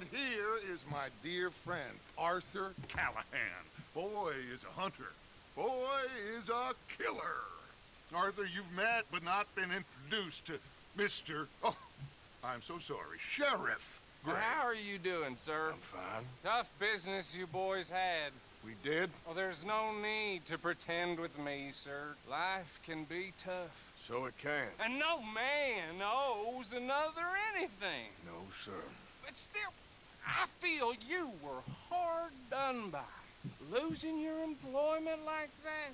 And here is my dear friend, Arthur Callahan. Boy is a hunter. Boy is a killer. Arthur, you've met but not been introduced to Mr. Oh, I'm so sorry, Sheriff Gray. How are you doing, sir? I'm fine. Tough business you boys had. We did? Well, there's no need to pretend with me, sir. Life can be tough. So it can. And no man owes another anything. No, sir. But still, I feel you were hard done by. Losing your employment like that.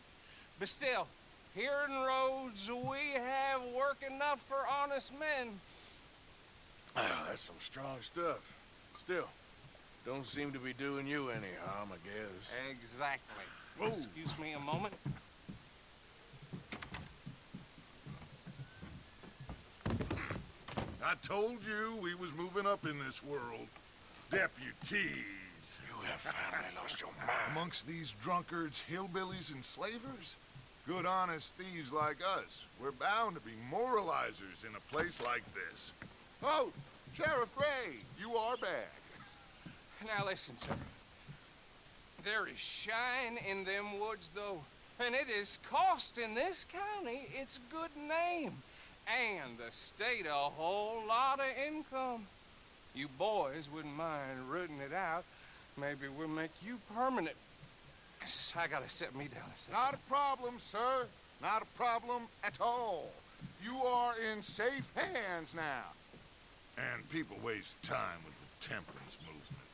But still, here in Rhodes, we have work enough for honest men. Ah, that's some strong stuff. Still, don't seem to be doing you any harm, I guess. Exactly. Whoa. Excuse me a moment. I told you we was moving up in this world. Deputies. You have finally lost your mind. Amongst these drunkards, hillbillies, and slavers? Good honest thieves like us. We're bound to be moralizers in a place like this. Oh, Sheriff Gray, you are back. Now listen, sir. There is shine in them woods, though. And it is costing this county its good name. And the state a whole lot of income. You boys wouldn't mind rooting it out. Maybe we'll make you permanent. I gotta set me down a second. Not a problem, sir. Not a problem at all. You are in safe hands now. And people waste time with the temperance movement.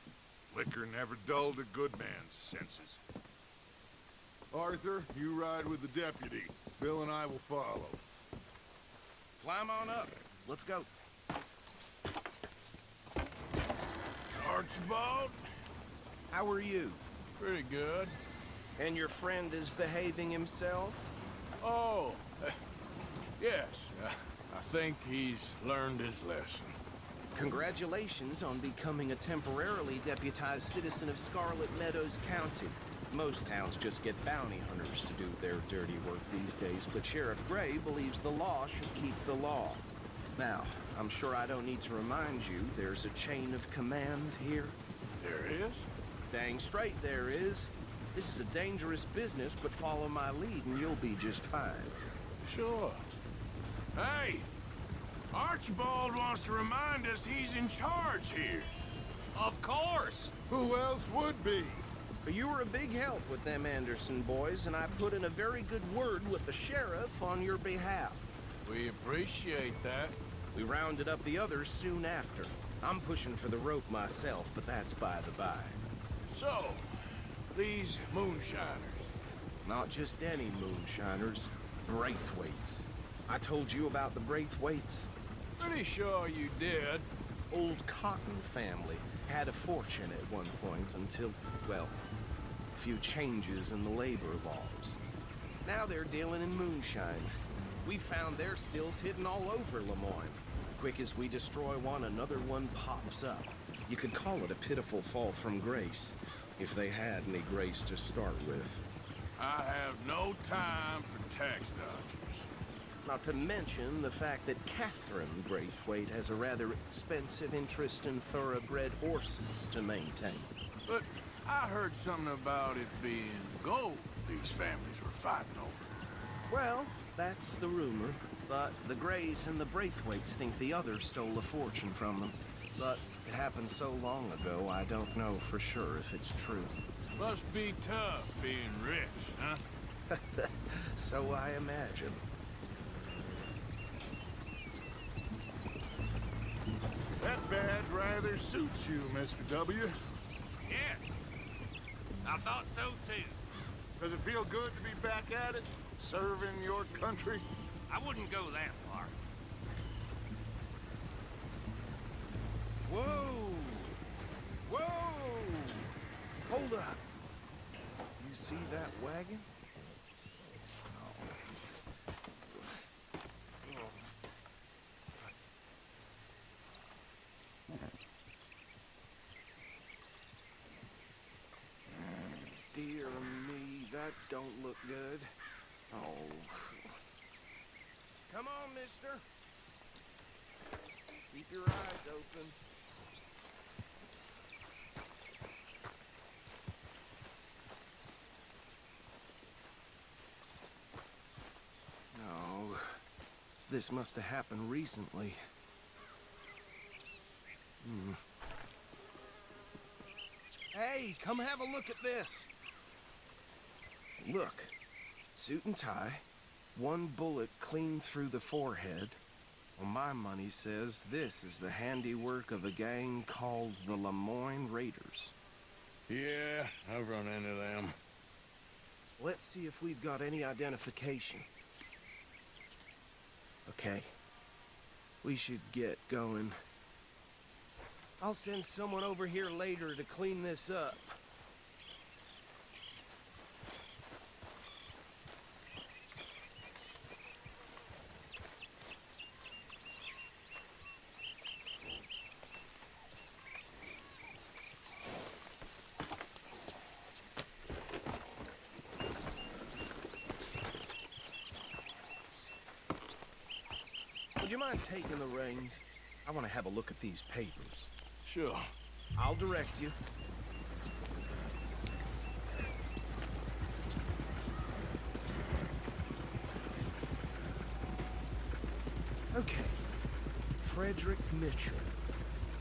Liquor never dulled a good man's senses. Arthur, you ride with the deputy. Bill and I will follow. Climb on up. Let's go. Archibald? How are you? Pretty good. And your friend is behaving himself? Oh, yes. I think he's learned his lesson. Congratulations on becoming a temporarily deputized citizen of Scarlet Meadows County. Most towns just get bounty hunters to do their dirty work these days, but Sheriff Gray believes the law should keep the law. Now, I'm sure I don't need to remind you there's a chain of command here. There is? Dang straight there is. This is a dangerous business, but follow my lead and you'll be just fine. Sure. Hey! Archibald wants to remind us he's in charge here. Of course. Who else would be? But you were a big help with them Anderson boys, and I put in a very good word with the sheriff on your behalf. We appreciate that. We rounded up the others soon after. I'm pushing for the rope myself, but that's by the by. So, these moonshiners. Not just any moonshiners, Braithwaites. I told you about the Braithwaites. Pretty sure you did. Old Cotton family had a fortune at one point until, well, a few changes in the labor laws. Now they're dealing in moonshine. We found their stills hidden all over Lemoyne. Quick as we destroy one, another one pops up. You could call it a pitiful fall from grace, if they had any grace to start with. I have no time for tax dodgers. Not to mention the fact that Catherine Braithwaite has a rather expensive interest in thoroughbred horses to maintain. But I heard something about it being gold these families were fighting over. Well, that's the rumor. But the Grays and the Braithwaites think the others stole a fortune from them. But it happened so long ago, I don't know for sure if it's true. Must be tough being rich, huh? So I imagine. That badge rather suits you, Mr. W. Yes. I thought so, too. Does it feel good to be back at it? Serving your country? I wouldn't go that far. Whoa! Whoa! Hold up. You see that wagon? Dear me, that don't look good. Oh. Come on, mister. Keep your eyes open. This must have happened recently. Hey, come have a look at this. Look, suit and tie, one bullet clean through the forehead. Well, my money says this is the handiwork of a gang called the Lemoyne Raiders. Yeah, I've run into them. Let's see if we've got any identification. Okay. We should get going. I'll send someone over here later to clean this up. Would you mind taking the reins? I want to have a look at these papers. Sure. I'll direct you. Okay. Frederick Mitchell,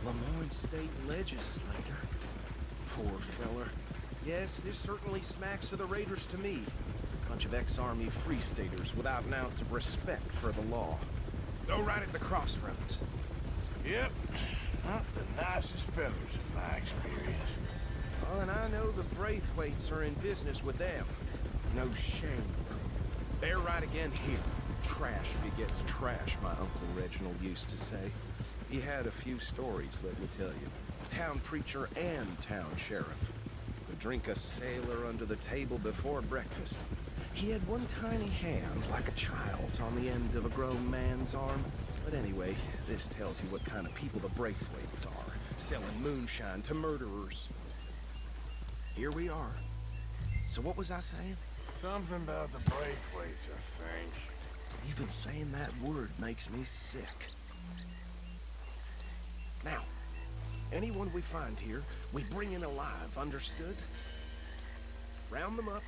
Lemoyne State Legislator. Poor feller. Yes, this certainly smacks of the Raiders to me. Bunch of ex-Army Free Staters without an ounce of respect for the law. Go right at the crossroads. Yep. Not the nicest fellas in my experience. Oh, and I know the Braithwaites are in business with them. No shame. They're right again here. Trash begets trash, my Uncle Reginald used to say. He had a few stories, let me tell you. Town preacher and town sheriff. Could drink a sailor under the table before breakfast. He had one tiny hand, like a child's, on the end of a grown man's arm. But anyway, this tells you what kind of people the Braithwaites are. Selling moonshine to murderers. Here we are. So what was I saying? Something about the Braithwaites, I think. Even saying that word makes me sick. Now, anyone we find here, we bring in alive, understood? Round them up,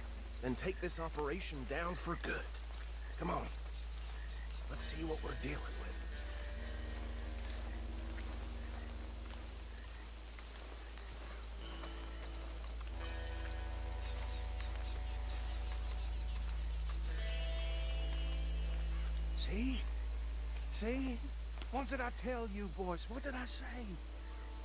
and take this operation down for good. Come on. Let's see what we're dealing with. See? See? What did I tell you, boys? What did I say?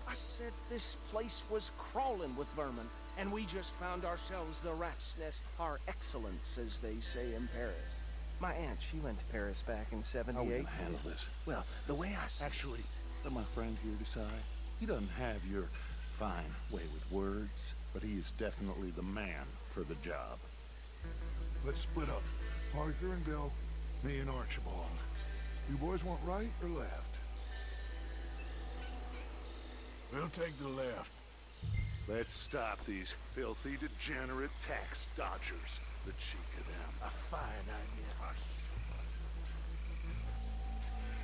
I said this place was crawling with vermin, and we just found ourselves the rat's nest par excellence, as they say in Paris. My aunt, she went to Paris back in '78. How are we gonna handle this? Well, the way I see Actually, let my friend here decide. He doesn't have your fine way with words, but he is definitely the man for the job. Let's split up. Arthur and Bill, me and Archibald. You boys want right or left? We'll take the left. Let's stop these filthy, degenerate tax dodgers. The cheek of them. A fine idea.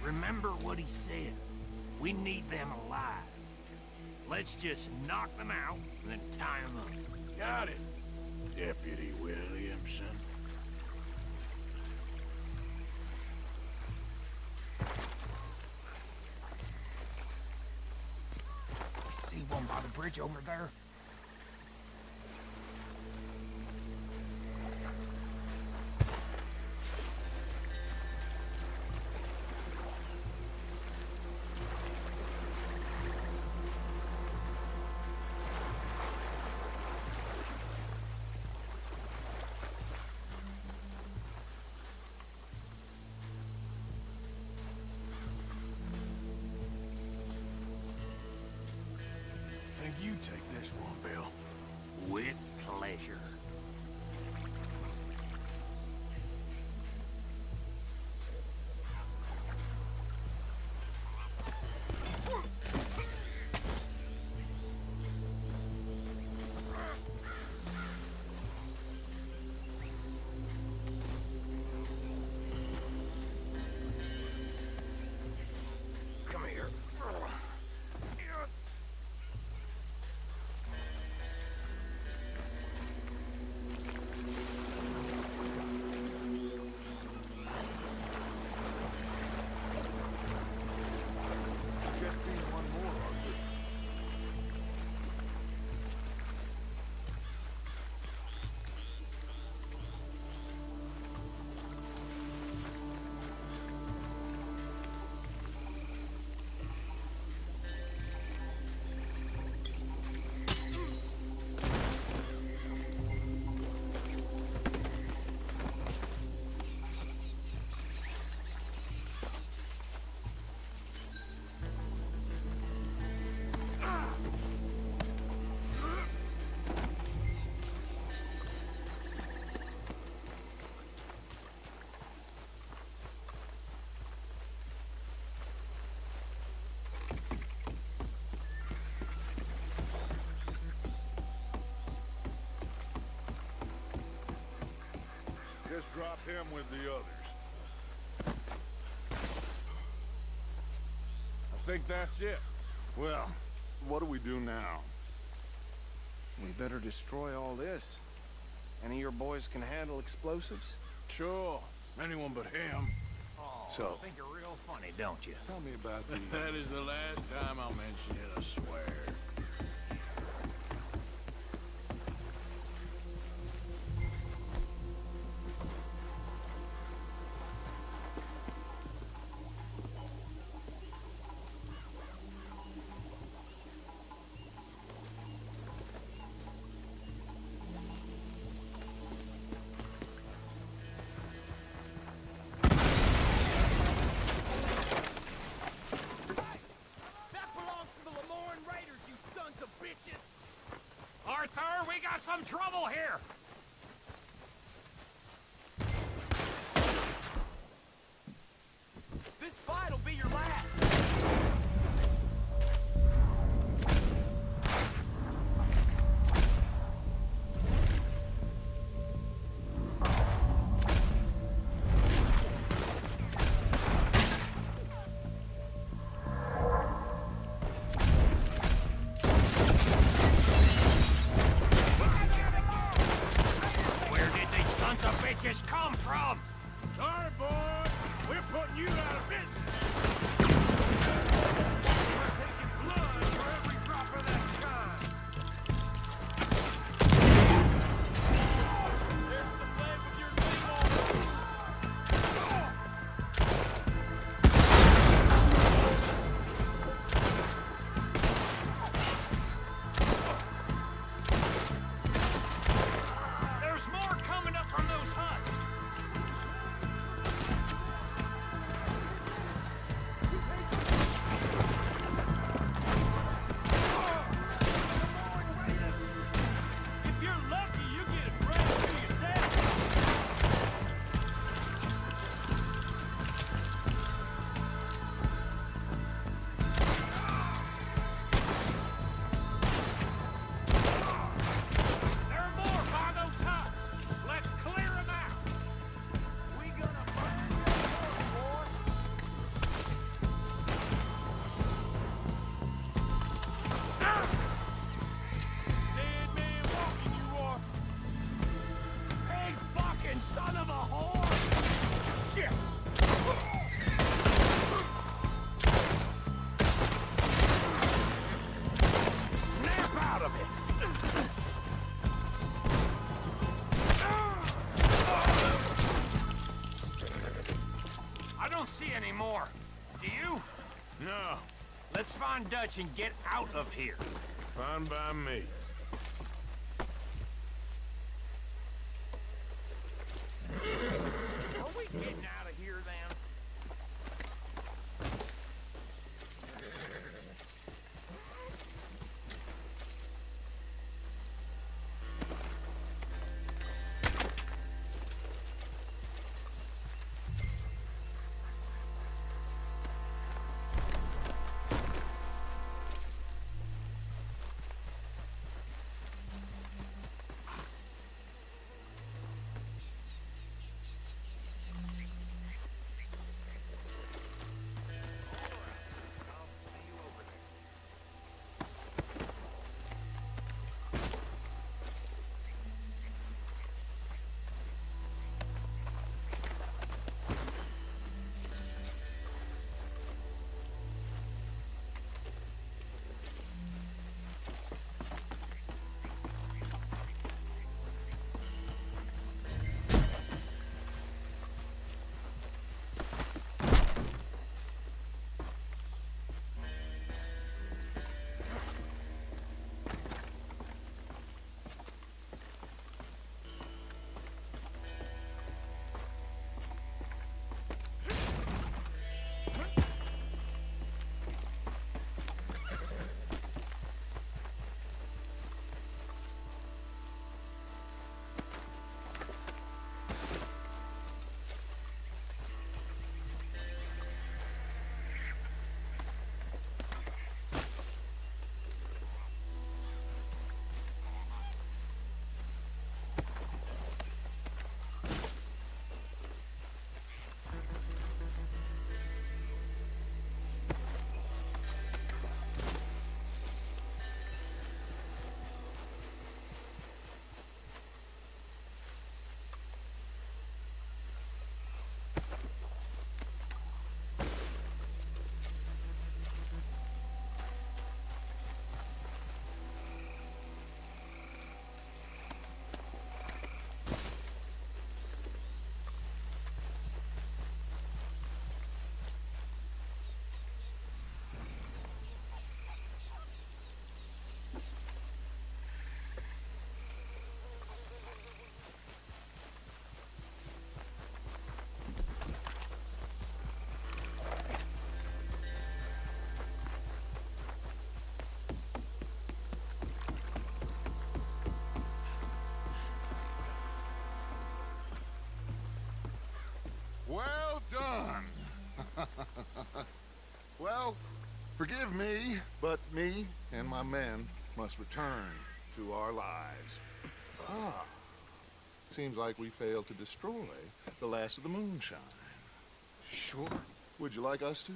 Remember what he said. We need them alive. Let's just knock them out and then tie them up. Got it, Deputy Williamson. See one by the bridge over there? Think you take this one, Bill. With pleasure. Come here. drop him with the others. I think that's it. Well, what do we do now? We better destroy all this. Any of your boys can handle explosives? Sure. Anyone but him. Oh, So- you think you're real funny, don't you? Tell me about the... That is the last time I'll mention it, I swear. Arthur, we got some trouble here! This fight'll be your last! Where did these sons of bitches come from? Sorry, boys. We're putting you out of business. We're taking blood for every drop of that kind. There's the flag with your name on it. There's more coming up from those huts! If you're lucky, you get a break to yourself. There are more by those huts! Let's clear them out! We gonna burn your boy. Dead man walking, you are. Hey, fucking son of a whore! Shit! Snap out of it! I don't see any more. Do you? No, Let's find Dutch and get out of here. fine by me. Are we getting out of here then? Forgive me, but me and my men must return to our lives. Ah. Seems like we failed to destroy the last of the moonshine. Sure. Would you like us to?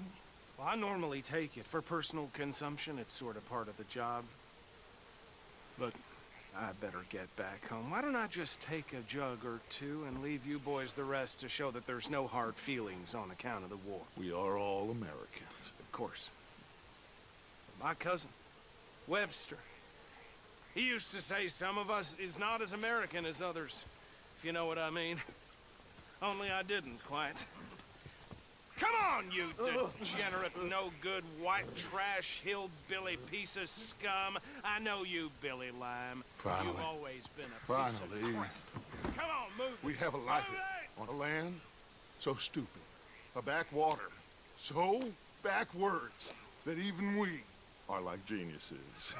Well, I normally take it. For personal consumption, it's sort of part of the job. But I better get back home. Why don't I just take a jug or two and leave you boys the rest to show that there's no hard feelings on account of the war? We are all Americans. Of course. My cousin, Webster, he used to say some of us is not as American as others, if you know what I mean. Only I didn't quite. Come on, you degenerate, no-good, white trash, hillbilly piece of scum. I know you, Billy Lime. Finally. You've always been a piece of crap. Come on, move it. We have a life Move it! on a land so stupid, a backwater so backwards that even we are like geniuses.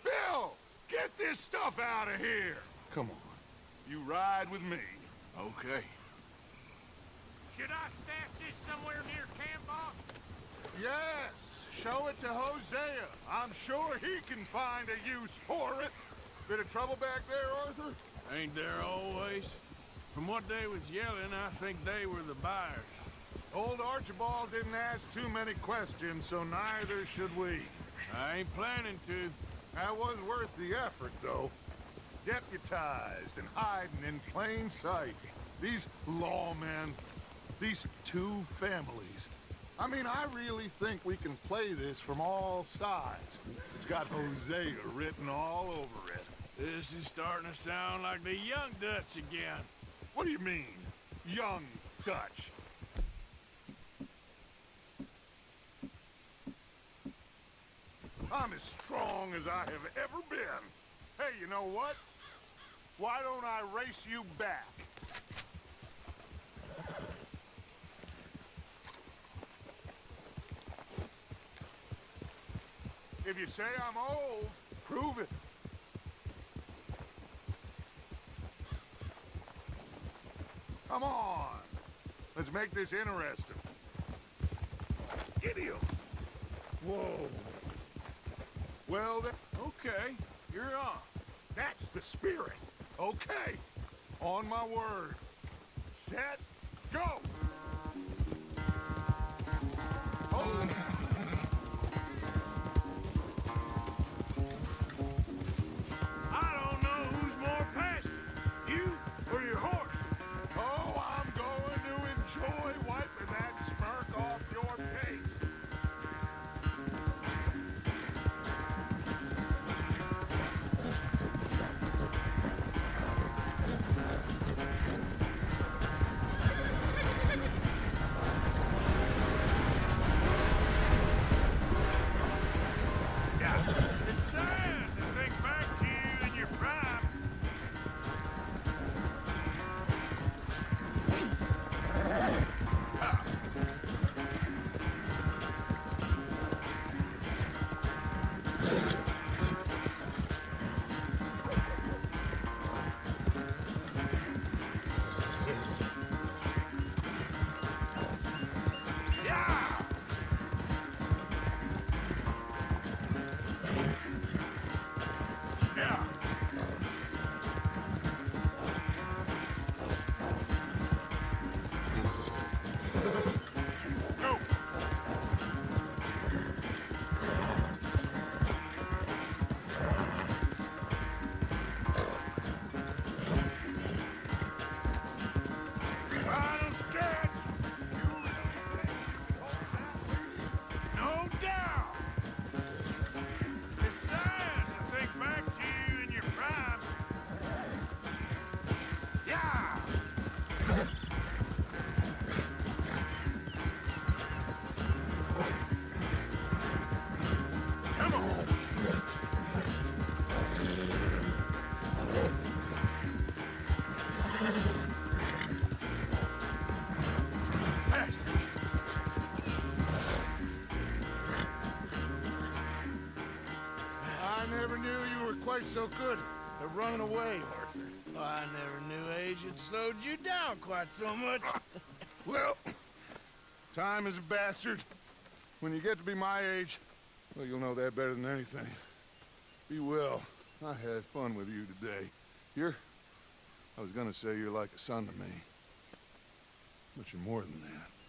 Bill, get this stuff out of here. Come on, you ride with me. Okay. Should I stash this somewhere near camp, boss? Yes, show it to Hosea. I'm sure he can find a use for it. Bit of trouble back there, Arthur? Ain't there always? From what they was yelling, I think they were the buyers. Old Archibald didn't ask too many questions, so neither should we. I ain't planning to. That was worth the effort, though. Deputized and hiding in plain sight. These lawmen, these two families. I mean, I really think we can play this from all sides. It's got Hosea written all over it. This is starting to sound like the Young Dutch again. What do you mean, young Dutch? I'm as strong as I have ever been. Hey, you know what? Why don't I race you back? If you say I'm old, prove it. Come on. Let's make this interesting. Idiot. Whoa. Well, then, Okay, you're on. that's the spirit. Okay. On my word. Set. Go. Oh. I don't know who's more past it, you or your horse. Oh, I'm going to enjoy wiping that smirk off your face. It's sad to think back to you in your prime. Yeah! Yeah! Go! Final stretch! No doubt! It's sad to think back to you in your prime. Yeah! Come on! Fast! I never knew you were quite so good at running away, Arthur. I never knew age had slowed you down quite so much. Well, time is a bastard. When you get to be my age, well, you'll know that better than anything. Be well. I had fun with you today. I was gonna say you're like a son to me. But you're more than that.